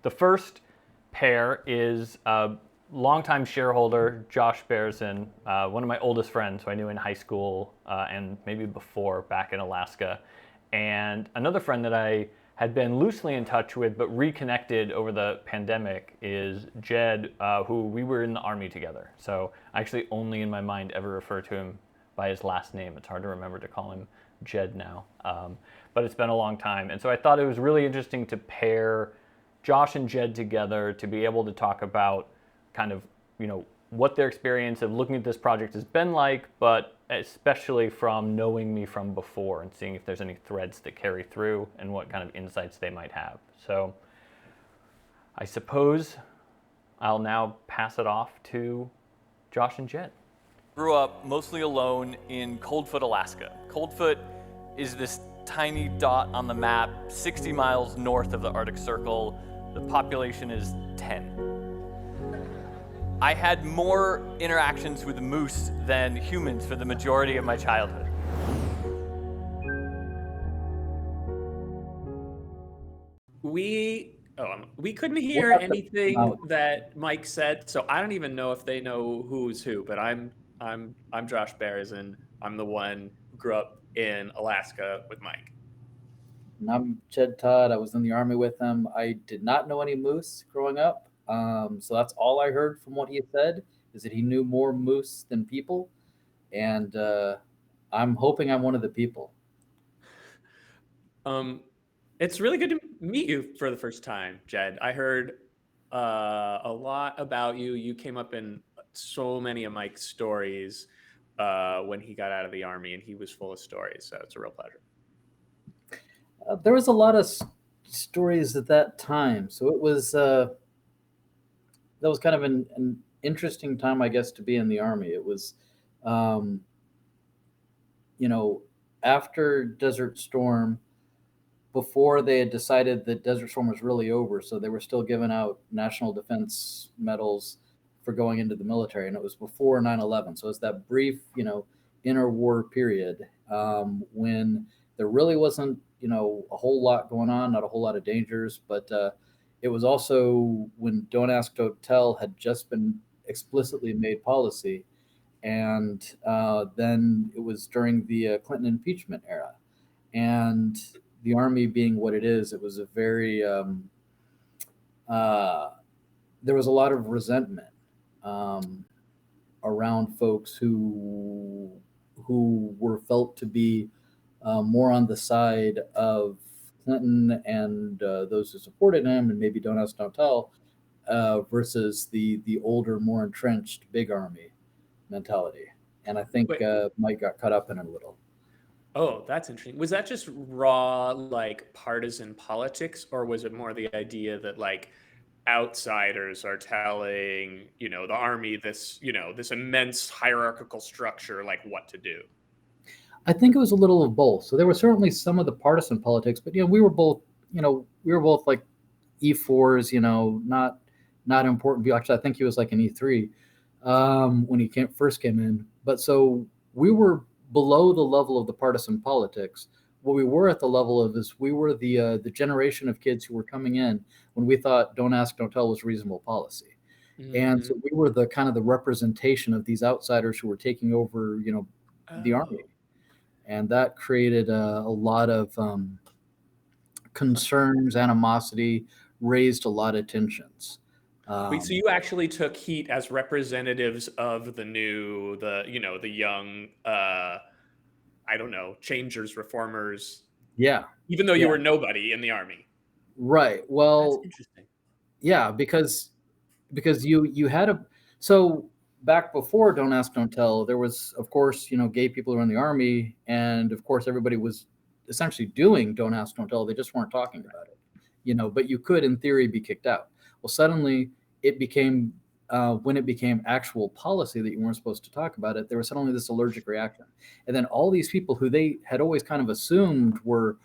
The first pair is longtime shareholder Josh Bearson, one of my oldest friends who I knew in high school and maybe before back in Alaska. And another friend that I had been loosely in touch with but reconnected over the pandemic is Jedd, who we were in the Army together. So I actually only in my mind ever refer to him by his last name. It's hard to remember to call him Jedd now. But it's been a long time. And so I thought it was really interesting to pair Josh and Jedd together to be able to talk about kind of, what their experience of looking at this project has been like, but especially from knowing me from before and seeing if there's any threads that carry through and what kind of insights they might have. So I suppose I'll now pass it off to Josh and Jedd. Grew up mostly alone in Coldfoot, Alaska. Coldfoot is this tiny dot on the map, 60 miles north of the Arctic Circle. The population is 10. I had more interactions with moose than humans for the majority of my childhood. We couldn't hear anything that Mike said, so I don't even know if they know who's who. But I'm Josh Bearson. I'm the one who grew up in Alaska with Mike. And I'm Jedd Todd. I was in the Army with him. I did not know any moose growing up. So that's all I heard from what he said, is that he knew more moose than people. And I'm hoping I'm one of the people. It's really good to meet you for the first time, Jedd. I heard a lot about you. You came up in so many of Mike's stories when he got out of the Army, and he was full of stories. So it's a real pleasure. There was a lot of stories at that time. So it was... that was kind of an interesting time, I guess, to be in the Army. It was, after Desert Storm, before they had decided that Desert Storm was really over, so they were still giving out National Defense medals for going into the military, and it was before 9/11. So it's that brief, interwar period when there really wasn't, a whole lot going on, not a whole lot of dangers, but it was also when Don't Ask, Don't Tell had just been explicitly made policy. And then it was during the Clinton impeachment era. And the Army being what it is, it was a very, there was a lot of resentment around folks who were felt to be more on the side of Clinton and those who supported him, and maybe Don't Ask, Don't Tell, versus the older, more entrenched big Army mentality. And I think Mike got caught up in it a little. Oh, that's interesting. Was that just raw, partisan politics, or was it more the idea that, outsiders are telling, the Army this, this immense hierarchical structure, what to do? I think it was a little of both. So there was certainly some of the partisan politics, but we were both like E4s, not important. Actually, I think he was like an E3 when he first came in. But so we were below the level of the partisan politics. What we were at the level of is we were the generation of kids who were coming in when we thought Don't Ask, Don't Tell was reasonable policy. Mm-hmm. And so we were the kind of the representation of these outsiders who were taking over, the Army. And that created a lot of concerns, animosity, raised a lot of tensions. Wait, so you actually took heat as representatives of the young, changers, reformers. Yeah. Even though you were nobody in the Army. Right. Well, that's interesting. Yeah, because you had so back before Don't Ask, Don't Tell, there was, of course, gay people who were in the Army, and of course everybody was essentially doing Don't Ask, Don't Tell. They just weren't talking about it, but you could, in theory, be kicked out. Well, suddenly it became, when it became actual policy that you weren't supposed to talk about it, there was suddenly this allergic reaction. And then all these people who they had always kind of assumed were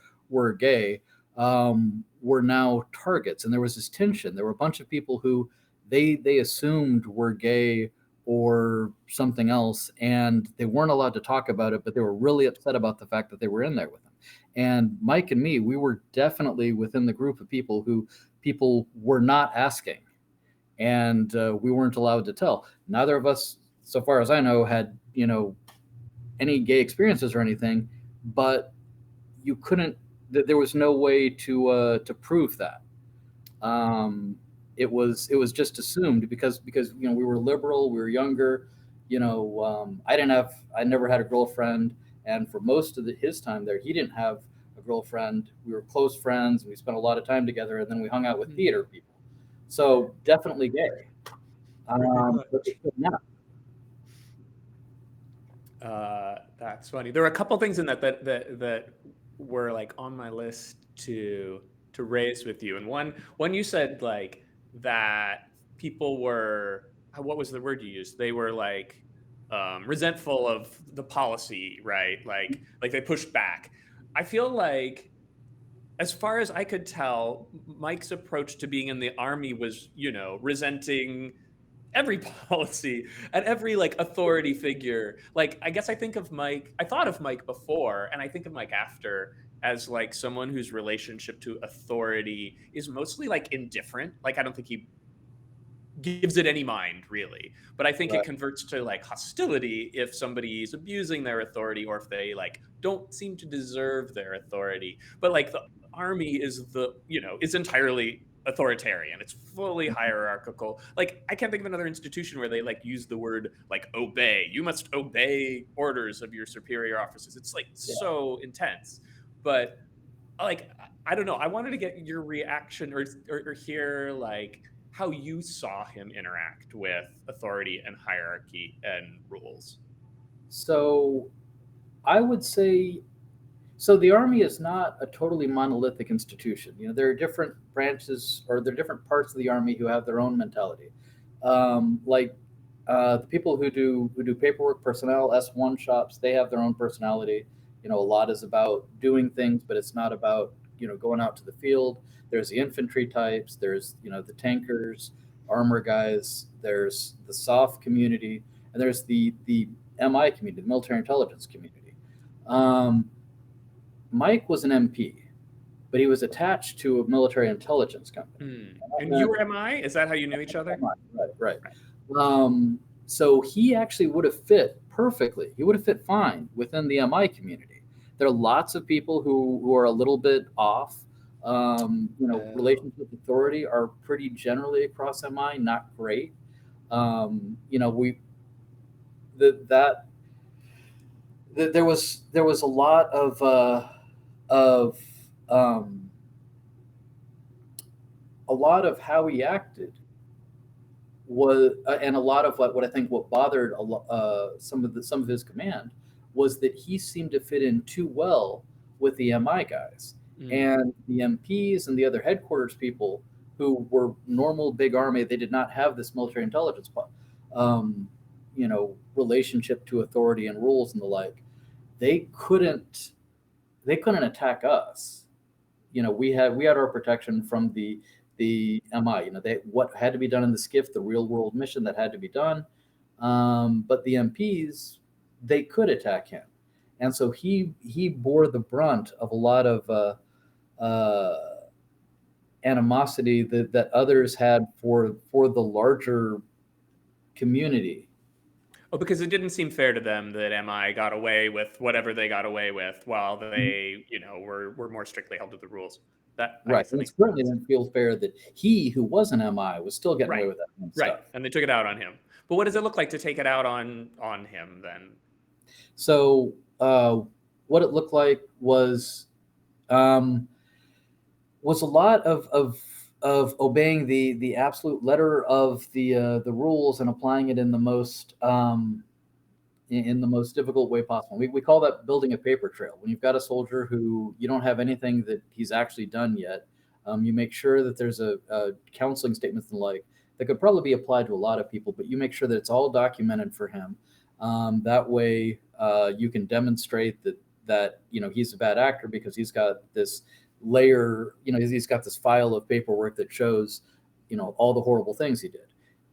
gay were now targets. And there was this tension. There were a bunch of people who they assumed were gay or something else, and they weren't allowed to talk about it, but they were really upset about the fact that they were in there with them. And Mike and me, we were definitely within the group of people who people were not asking, and we weren't allowed to tell. Neither of us, so far as I know, had any gay experiences or anything, but you couldn't. There was no way to prove that. Um, it was just assumed because we were liberal, we were younger. I never had a girlfriend, and for most of his time there, he didn't have a girlfriend. We were close friends. We spent a lot of time together, and then we hung out with theater people. So definitely gay. But they couldn't not. That's funny. There were a couple things in that were like on my list to raise with you. And one you said like that people were, what was the word you used? They were like resentful of the policy, right? Like they pushed back. I feel like, as far as I could tell, Mike's approach to being in the Army was, resenting every policy and every like authority figure. Like, I guess I thought of Mike before, and I think of Mike after, as like someone whose relationship to authority is mostly like indifferent. Like, I don't think he gives it any mind, really, but I think Right. it converts to like hostility if somebody's abusing their authority, or if they like don't seem to deserve their authority. But like the Army is entirely authoritarian. It's fully hierarchical. Like, I can't think of another institution where they like use the word like obey. You must obey orders of your superior officers. It's like so intense. But like, I don't know. I wanted to get your reaction, or hear like how you saw him interact with authority and hierarchy and rules. So I would say, so the Army is not a totally monolithic institution. There are different branches, or there are different parts of the Army who have their own mentality. Like the people who do paperwork, personnel, S1 shops, they have their own personality. A lot is about doing things, but it's not about going out to the field. There's the infantry types. There's the tankers, armor guys. There's the soft community, and there's the MI community, the military intelligence community. Um, Mike was an MP, but he was attached to a military intelligence company. And you were MI? Is that how you knew each other? Right. So he actually would have fit perfectly. He would have fit fine within the MI community. There are lots of people who are a little bit off. Relations with authority are pretty generally across MI not great. There was a lot of how he acted was, and a lot of what I think what bothered some of his command was that he seemed to fit in too well with the MI guys. And the MPs and the other headquarters people who were normal big Army. They did not have this military intelligence relationship to authority and rules and the like. They couldn't attack us. We had our protection from the MI. What had to be done in the skiff, the real world mission that had to be done. But the MPs, they could attack him, and so he bore the brunt of a lot of animosity that others had for the larger community. Oh, because it didn't seem fair to them that MI got away with whatever they got away with, while they, were more strictly held to the rules. Right. And it certainly didn't feel fair that he, who was an MI, was still getting away with that kind of right. stuff. And they took it out on him. But what does it look like to take it out on him then? So what it looked like was a lot of obeying the absolute letter of the rules and applying it in the most difficult way possible. We call that building a paper trail. When you've got a soldier who you don't have anything that he's actually done yet, you make sure that there's a counseling statements and the like that could probably be applied to a lot of people, but you make sure that it's all documented for him. That way, you can demonstrate that he's a bad actor because he's got this layer. He's got this file of paperwork that shows all the horrible things he did.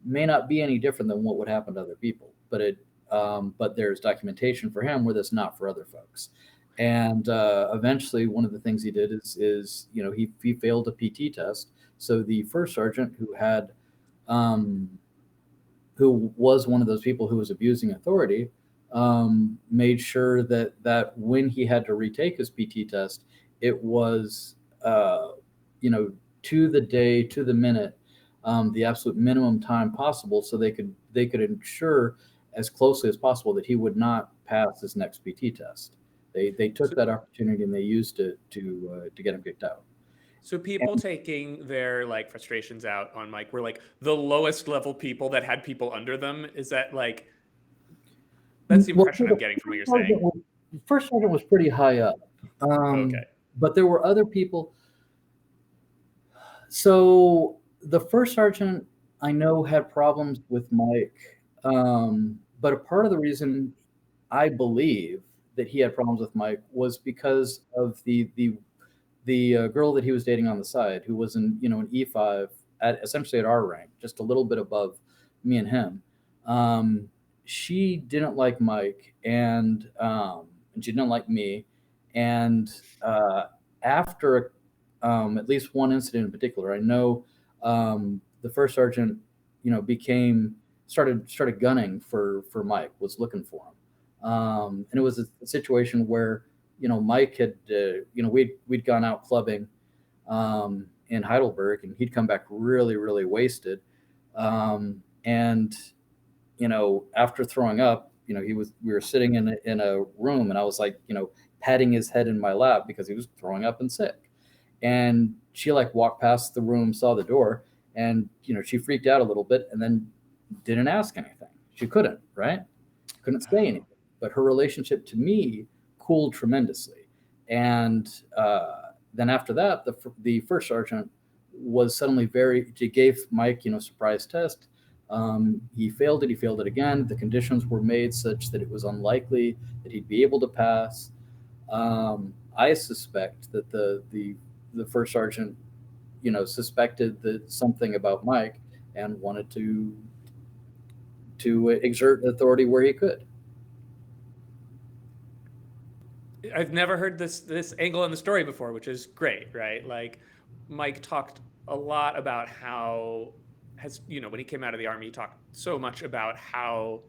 May not be any different than what would happen to other people, but there's documentation for him where there's not for other folks. And eventually, one of the things he did is he failed a PT test. So the first sergeant um, who was one of those people who was abusing authority, made sure that when he had to retake his PT test, it was uh, to the day, to the minute, the absolute minimum time possible, so they could ensure as closely as possible that he would not pass his next PT test. They took So, that opportunity and they used it to get him kicked out. so people And taking their like frustrations out on Mike were like the lowest level people that had people under them. Is that like that's the well, impression I'm getting from what you're saying? the first sergeant was pretty high up, Okay. but there were other people. So the first sergeant I know had problems with Mike, but a part of the reason I believe that he had problems with Mike was because of the girl that he was dating on the side, who was an E5 at essentially at our rank, just a little bit above me and him. Um, she didn't like Mike, and she didn't like me. And after at least one incident in particular, I know the first sergeant, became started gunning for Mike, was looking for him, and it was a situation where Mike had, we'd gone out clubbing in Heidelberg, and he'd come back really, really wasted. And after throwing up, we were sitting in a room, and I was like, patting his head in my lap because he was throwing up and sick. And she like walked past the room, saw the door, and she freaked out a little bit, and then didn't ask anything. She couldn't, right? Couldn't say Oh. anything. But her relationship to me cooled tremendously. And then after that, the first sergeant was suddenly he gave Mike, surprise test. He failed it. He failed it again. The conditions were made such that it was unlikely that he'd be able to pass. I suspect that the first sergeant, suspected that something about Mike and wanted to exert authority where he could. I've never heard this angle in the story before, which is great, right? Like Mike talked a lot about how when he came out of the army, he talked so much about how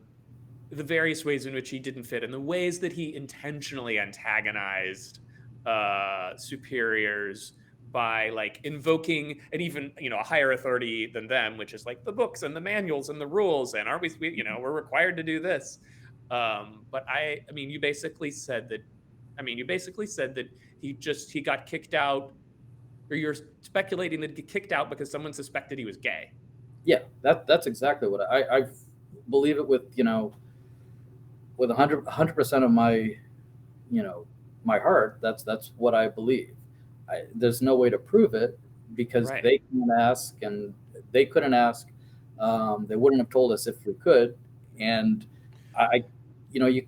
the various ways in which he didn't fit and the ways that he intentionally antagonized superiors by like invoking and even a higher authority than them, which is like the books and the manuals and the rules, and are we we're required to do this. But I mean, you basically said that. I mean, you basically said that he got kicked out, or you're speculating that he got kicked out because someone suspected he was gay. Yeah, that's exactly what I believe it with, with 100% of my heart. That's what I believe. There's no way to prove it because Right. they couldn't ask, and they couldn't ask. They wouldn't have told us if we could. And I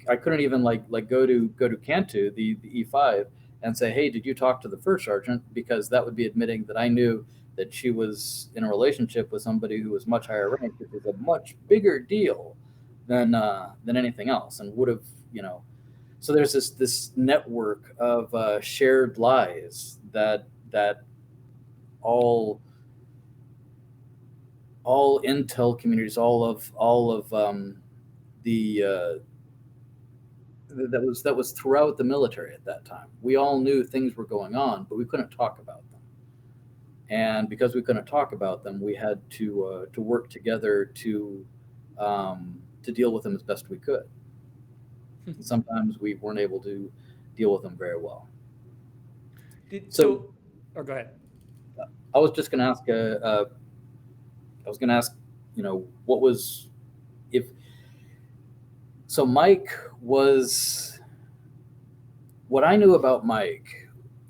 I couldn't even like go to Cantu, the E5, and say, hey, did you talk to the first sergeant? Because that would be admitting that I knew that she was in a relationship with somebody who was much higher ranked, which is a much bigger deal than anything else, and would have, so there's this network of shared lies that all intel communities, all of the that was throughout the military at that time. We all knew things were going on, but we couldn't talk about them. And because we couldn't talk about them, we had to work together to deal with them as best we could. And sometimes we weren't able to deal with them very well. So Or go ahead. I was just going to ask. I was going to ask, what was if so? Mike was what I knew about Mike.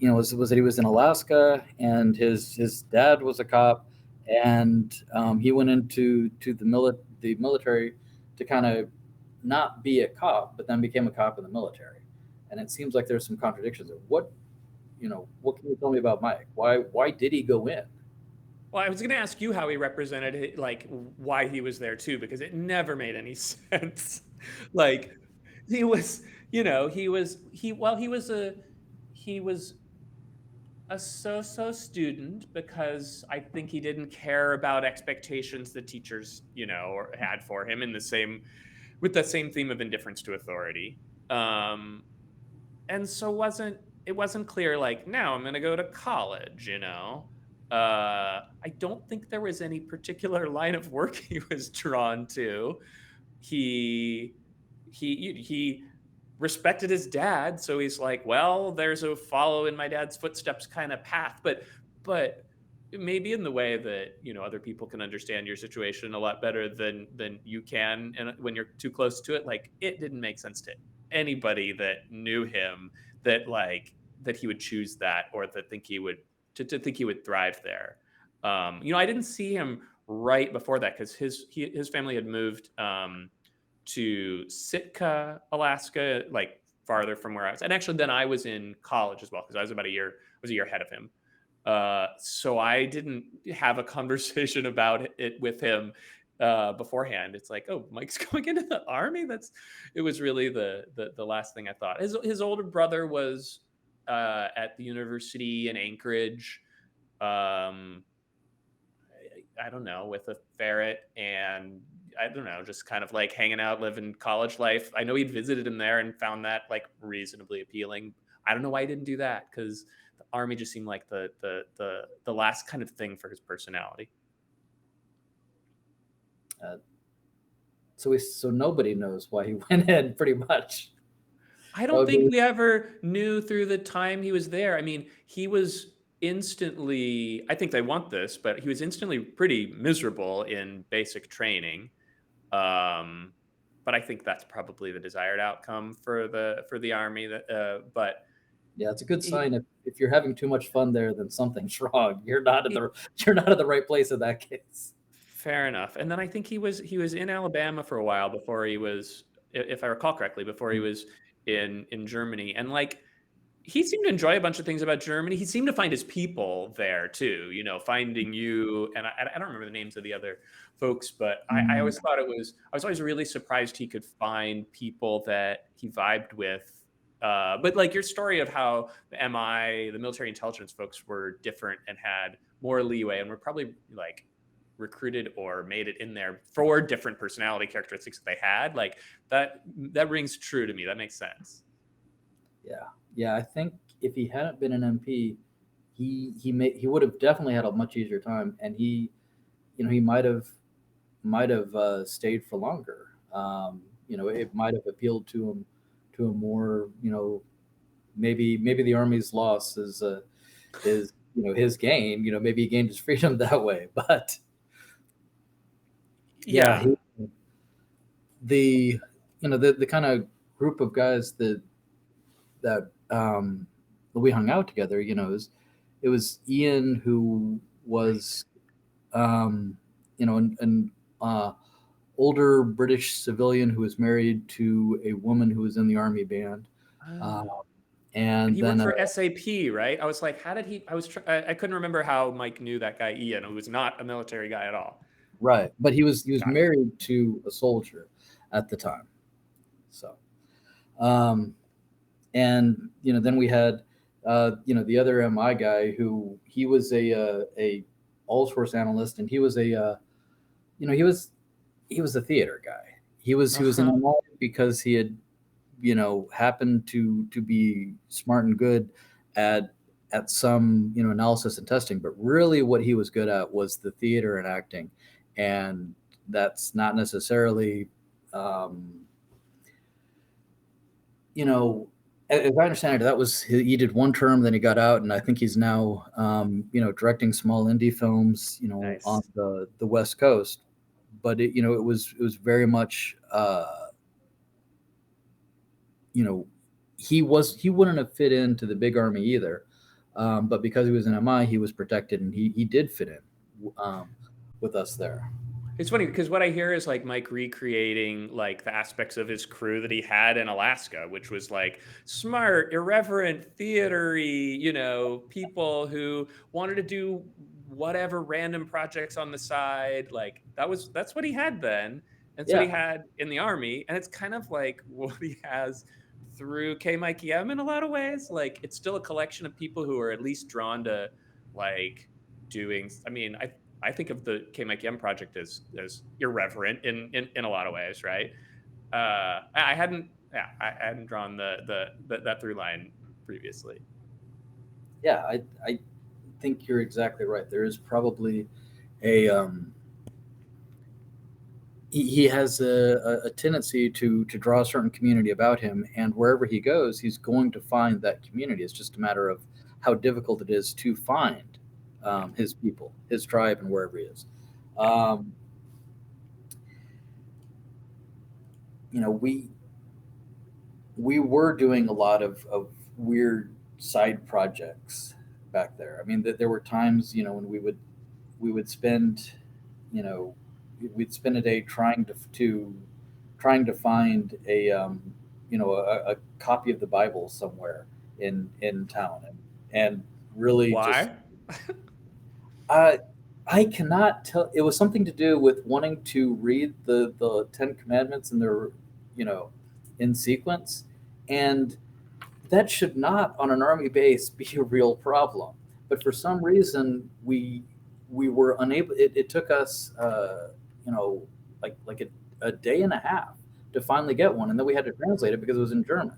Was that he was in Alaska, and his dad was a cop, and he went into the military to kind of not be a cop, but then became a cop in the military. And it seems like there's some contradictions there. What can you tell me about Mike? Why did he go in? Well, I was going to ask you how he represented like why he was there too, because it never made any sense. Like he was, you know, he was he was a so-so student because I think he didn't care about expectations that teachers, you know, or had for him in the same with that same theme of indifference to authority. Um, and so it wasn't clear like now I'm going to go to college, you know. I don't think there was any particular line of work he was drawn to. He he respected his dad, so he's like, well, there's a follow in my dad's footsteps kind of path, but maybe in the way that, you know, other people can understand your situation a lot better than you can, and when you're too close to it, like it didn't make sense to anybody that knew him that like that he would choose that or that think he would to think he would thrive there. You know, I didn't see him right before that because his family had moved to Sitka, Alaska, like farther from where I was. And actually, then I was in college as well because I was a year ahead of him. So I didn't have a conversation about it with him beforehand. It's like, oh, Mike's going into the army. It was really the last thing I thought. His older brother was at the university in Anchorage. Um, I don't know, with a ferret and I don't know, just kind of like hanging out, living college life. I know he'd visited him there and found that like reasonably appealing. I don't know why he didn't do that because the army just seemed like the last kind of thing for his personality. Uh, so nobody knows why he went in, pretty much. I don't think we ever knew through the time he was there. I mean, he was instantly, I think they want this, but he was instantly pretty miserable in basic training. Um, but I think that's probably the desired outcome for the army. But yeah, it's a good sign. If you're having too much fun there, then something's wrong. You're not at the right place in that case. Fair enough. And then I think he was in Alabama for a while before he was, if I recall correctly, before he was in Germany. And like he seemed to enjoy a bunch of things about Germany. He seemed to find his people there too, you know, finding you. And I don't remember the names of the other folks, but I always thought I was always really surprised he could find people that he vibed with. But like your story of how the MI, the military intelligence folks were different and had more leeway and were probably like recruited or made it in there for different personality characteristics that they had, like that rings true to me. That makes sense. Yeah, I think if he hadn't been an MP, he would have definitely had a much easier time, and he might have stayed for longer. It might have appealed to him more. Maybe the army's loss is his gain. Maybe he gained his freedom that way. But yeah, the kind of group of guys that we hung out together, it was Ian, who was an older British civilian who was married to a woman who was in the army band. And he then worked for SAP, right? I was like, how did he? I couldn't remember how Mike knew that guy Ian, who was not a military guy at all. Right, but he was married to a soldier at the time. So, and then we had the other MI guy who he was a all source analyst, and he was a he was a theater guy. He was an MI because he had happened to be smart and good at some analysis and testing, but really what he was good at was the theater and acting, and that's not necessarily as I understand it, that was he did one term, then he got out, and I think he's now directing small indie films Nice. on the West Coast. But it was very much he wouldn't have fit into the big army either, but because he was an MI, he was protected, and he did fit in with us there. It's funny because what I hear is like Mike recreating like the aspects of his crew that he had in Alaska, which was like smart, irreverent, theatery, people who wanted to do whatever random projects on the side. Like that's what he had then. That's what he had in the Army, and it's kind of like what he has through KmikeyM in a lot of ways. Like, it's still a collection of people who are at least drawn to like doing. I mean, I think of the KmikeyM project as irreverent in a lot of ways, right? I hadn't drawn that through line previously. Yeah, I think you're exactly right. There is probably a he has a tendency to draw a certain community about him, and wherever he goes, he's going to find that community. It's just a matter of how difficult it is to find his people, his tribe, and wherever he is. We were doing a lot of weird side projects back there. I mean, there were times, when we would spend, we'd spend a day trying to find a copy of the Bible somewhere in town, and really just Why? I cannot tell. It was something to do with wanting to read the Ten Commandments and their in sequence, and that should not on an army base be a real problem. But for some reason we were unable. It took us like a day and a half to finally get one, and then we had to translate it because it was in German.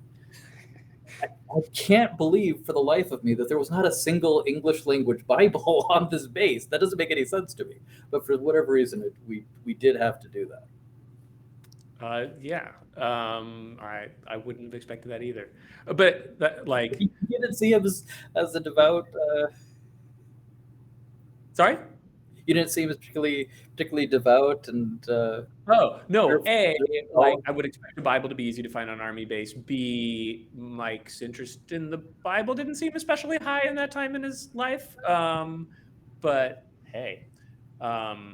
I can't believe for the life of me that there was not a single English language Bible on this base. That doesn't make any sense to me. But for whatever reason, we did have to do that. Yeah. I wouldn't have expected that either. But that, like, You didn't see him as a devout. Sorry? You didn't see him as particularly devout and. Oh no! A, like, Oh, I would expect the Bible to be easy to find on army base. B, Mike's interest in the Bible didn't seem especially high in that time in his life. But hey, I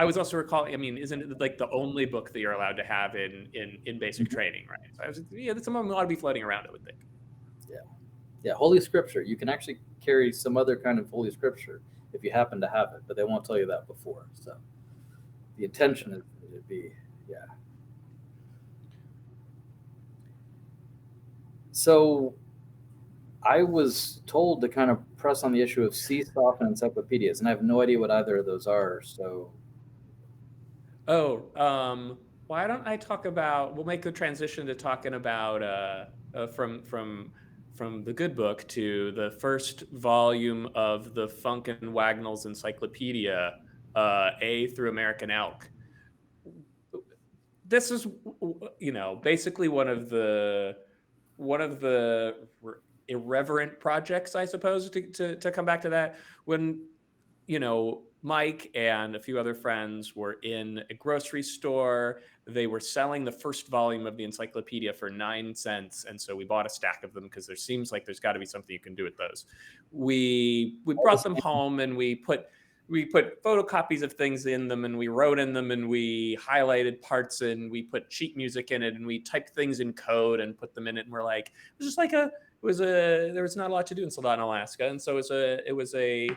was also recalling. I mean, isn't it like the only book that you're allowed to have in basic training, right? So I was, someone ought to be floating around, I would think. yeah, Holy Scripture. You can actually carry some other kind of Holy Scripture if you happen to have it, but they won't tell you that before. So the intention is to be, yeah. So I was told to kind of press on the issue of CSOF and encyclopedias, and I have no idea what either of those are. So, Why don't I talk about? We'll make the transition to talking about from the good book to the first volume of the Funk and Wagnall's Encyclopedia, A through American Elk. This is, basically one of the irreverent projects, I suppose, to come back to that. When Mike and a few other friends were in a grocery store. They were selling the first volume of the encyclopedia for 9 cents. And so we bought a stack of them because there seems like there's got to be something you can do with those. We brought them home and we put photocopies of things in them, and we wrote in them, and we highlighted parts, and we put sheet music in it, and we typed things in code and put them in it. And we're like, it was just like there was not a lot to do in Soldotna, Alaska. And so it was a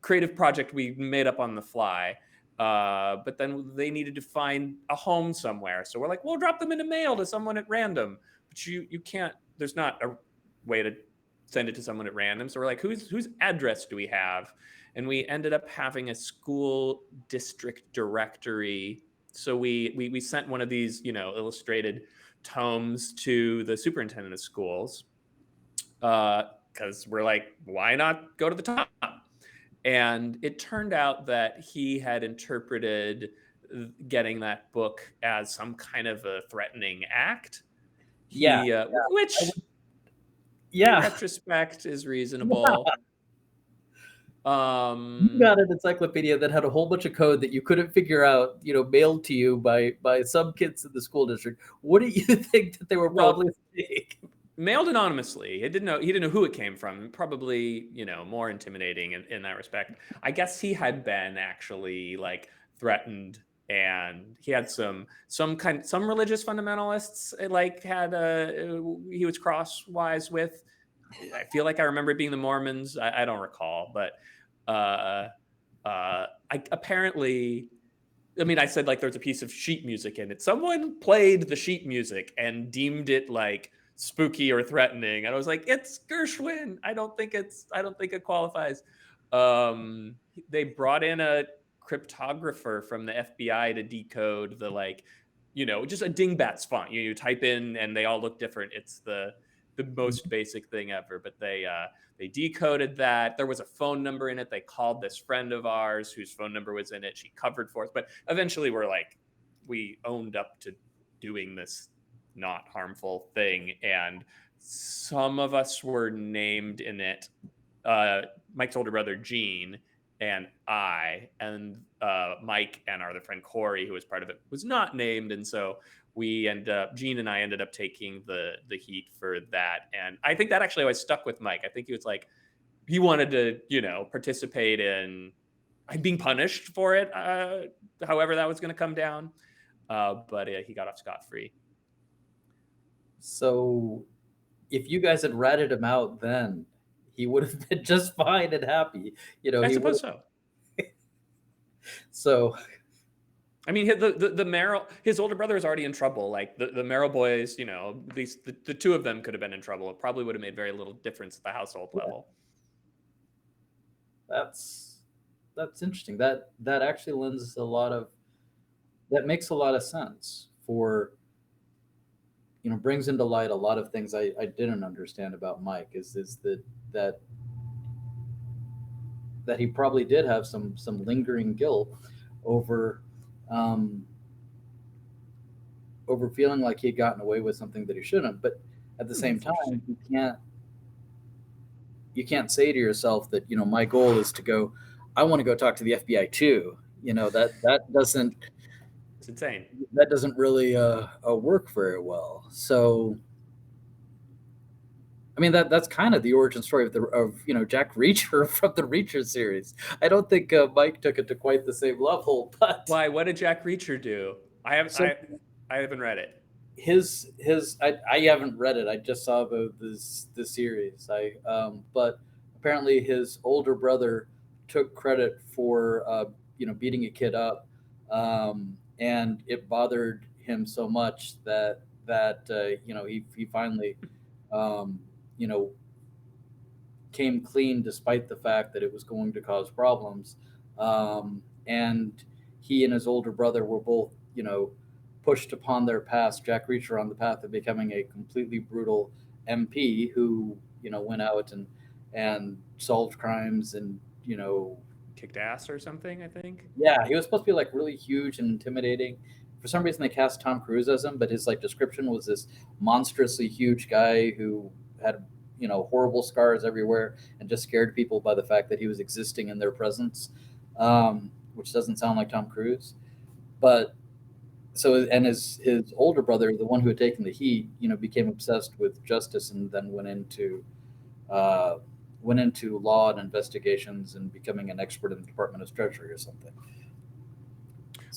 creative project we made up on the fly. But then they needed to find a home somewhere. So we're like, we'll drop them in the mail to someone at random. But you can't, there's not a way to send it to someone at random. So we're like, whose address do we have? And we ended up having a school district directory. So we sent one of these, illustrated tomes to the superintendent of schools. Because we're like, why not go to the top? And it turned out that he had interpreted getting that book as some kind of a threatening act. Which, in retrospect, is reasonable. You got an encyclopedia that had a whole bunch of code that you couldn't figure out, mailed to you by some kids in the school district. What do you think that they were probably saying? Mailed anonymously. He didn't know who it came from. Probably, more intimidating in that respect. I guess he had been actually like threatened, and he had some religious fundamentalists he was crosswise with. I feel like I remember it being the Mormons. I don't recall, but apparently I mean, I said like there's a piece of sheet music in it. Someone played the sheet music and deemed it like spooky or threatening, and I was like, it's Gershwin. I don't think it qualifies. Um, they brought in a cryptographer from the FBI to decode the like, just a dingbats font. You type in and they all look different. It's the most basic thing ever, but they decoded that. There was a phone number in it. They called this friend of ours whose phone number was in it. She covered for us. But eventually we owned up to doing this not harmful thing. And some of us were named in it. Mike's older brother, Gene, and Mike and our other friend Corey, who was part of it, was not named. And so Gene and I ended up taking the heat for that. And I think that actually always stuck with Mike. I think he was like, he wanted to, participate in being punished for it, however that was going to come down. But he got off scot-free. So if you guys had ratted him out then, he would have been just fine and happy. I suppose so. So, I mean, the Merrill, his older brother is already in trouble. Like the Merrill boys, the two of them could have been in trouble. It probably would have made very little difference at the household level. That's interesting. That actually that makes a lot of sense for, brings into light a lot of things I didn't understand about Mike is that he probably did have some lingering guilt over feeling like he had gotten away with something that he shouldn't. But at the same time, you can't say to yourself that, my goal is to go, I want to go talk to the FBI too. That doesn't, it's insane. That doesn't really work very well. So, I mean, that's kind of the origin story of Jack Reacher from the Reacher series. I don't think Mike took it to quite the same level, but why? What did Jack Reacher do? I haven't read it. I haven't read it. I just saw the series. But apparently his older brother took credit for beating a kid up, and it bothered him so much that he finally came clean despite the fact that it was going to cause problems. And he and his older brother were both, pushed upon their paths, Jack Reacher on the path of becoming a completely brutal MP who, went out and solved crimes and, kicked ass or something, I think. Yeah, he was supposed to be like really huge and intimidating. For some reason they cast Tom Cruise as him, but his like description was this monstrously huge guy who had horrible scars everywhere and just scared people by the fact that he was existing in their presence, which doesn't sound like Tom Cruise. But and his older brother, the one who had taken the heat, became obsessed with justice and then went into law and investigations and becoming an expert in the Department of Treasury or something.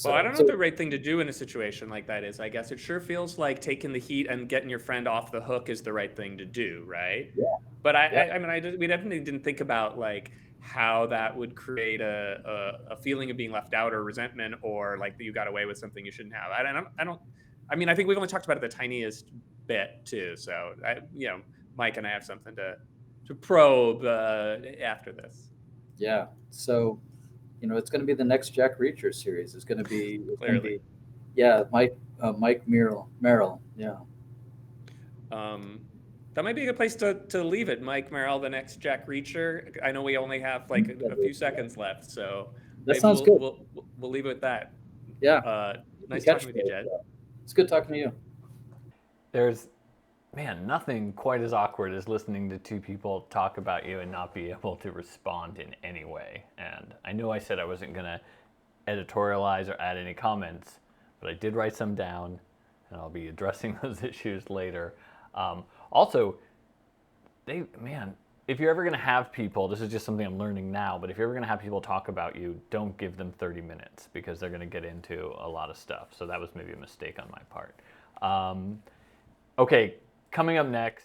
Well, I don't know what the right thing to do in a situation like that is. I guess it sure feels like taking the heat and getting your friend off the hook is the right thing to do, right? Yeah. But we definitely didn't think about like how that would create a feeling of being left out or resentment or like that you got away with something you shouldn't have. I think we've only talked about it the tiniest bit too. So Mike and I have something to probe after this. Yeah. So, it's going to be the next Jack Reacher series. It's going to be, Mike Merrill. Yeah. That might be a good place to leave it. Mike Merrill, the next Jack Reacher. I know we only have like a few seconds left, so that sounds good. We'll leave it with that. Yeah. Nice talking with you, Jedd. It's good talking to you. There's, nothing quite as awkward as listening to two people talk about you and not be able to respond in any way. And I know I said I wasn't going to editorialize or add any comments, but I did write some down, and I'll be addressing those issues later. Also, if you're ever going to have people, this is just something I'm learning now, but if you're ever going to have people talk about you, don't give them 30 minutes because they're going to get into a lot of stuff. So that was maybe a mistake on my part. Okay, coming up next.